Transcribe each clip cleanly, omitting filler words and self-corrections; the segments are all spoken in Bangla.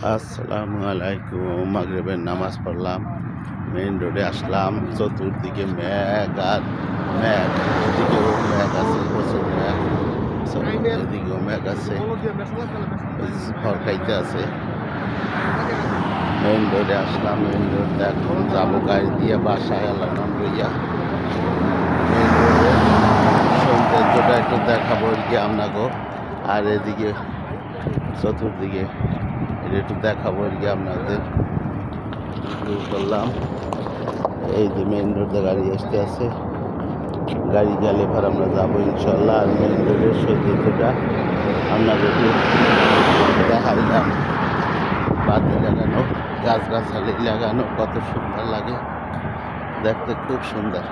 আসসালামু আলাইকুম। মাগরিবের নামাজ পড়লাম, মেইন রোডে আসলাম। চতুর্দিকে মেঘ আর মেঘ, এদিকেও মেঘ আছে, প্রচুর মেঘ। এদিকেও মেঘ আছে, হরকাইতে আছে। মেইন রোডে আসলাম, মেইন রোড এখন যাবো গাড়ি দিয়ে বাসায় এলাম লইয়া। মেইন রোডে সৌন্দর্যটা একটু দেখাবো কি আপনাকে। আর এদিকে চতুর্দিকে এটা একটু দেখাবো আর কি আপনাদের। শুরু করলাম, এই যে মেইন রোডে গাড়ি আসতে আছে, গাড়ি গেলে এবার আমরা যাবো ইনশাল্লাহ। আর মেইন রোডের সৌন্দর্যটা আপনাদের দেখাইলাম। বাতি লাগানো, গাছগাছালি লাগানো, কত সুন্দর লাগে দেখতে, খুব সুন্দর।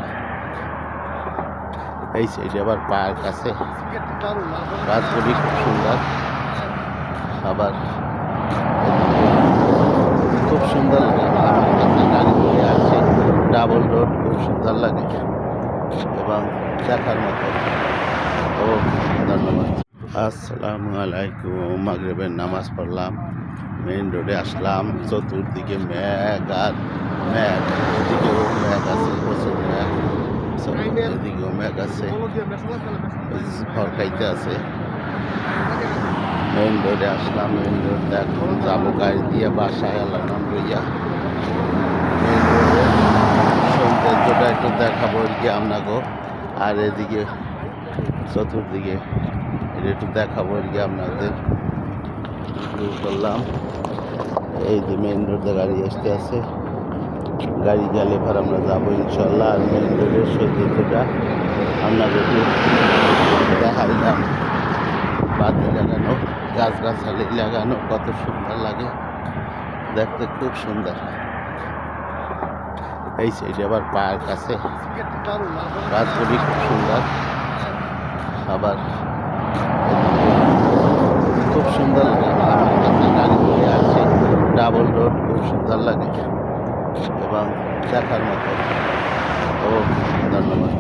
এই সাইডে আবার পার্ক আছে, গাছগুলি খুব সুন্দর। আবার খুব সুন্দর লাগে, আমার কাছে গাড়ি করে আসে। ডাবল রোড খুব সুন্দর লাগে এবং দেখার মতো। ও ধন্যবাদ। আসসালামু আলাইকুম। মাগরিবের নামাজ পড়লাম, মেইন রোডে আসলাম। চতুর্দিকে মেঘ আর মেঘ, এদিকেও মেঘ আছে, প্রচুর মেঘ। এদিকেও মেঘ আছে, হরকাইতে আছে। মেইন রোডে আসলাম, মেইন রোড এখন যাবো গাড়ি দিয়ে বাসায় এলাম লইয়া। মেইন রোডের সৌন্দর্যটা একটু দেখাবো আর কি আপনাকে। আর এদিকে চতুর্দিকে এটা একটু দেখাবো আর কি আপনাদের। শুরু করলাম, এই যে মেইন রোডে গাড়ি আসতে আছে, গাড়ি গেলে এবার আমরা যাবো ইনশাল্লাহ। আর মেইন রোডের সৌন্দর্যটা আপনাদেরকে দেখাইলাম। বাতি লাগানো, গাছগাছালি লাগানো, কত সুন্দর লাগে দেখতে, খুব সুন্দর। এই সাইডে আবার পার্ক আছে, গাছগুলি খুব সুন্দর। আবার খুব সুন্দর লাগে, আমার কাছে গাড়ি করে আসে। ডাবল রোড খুব সুন্দর লাগে এবং দেখার মতো। ও ধন্যবাদ।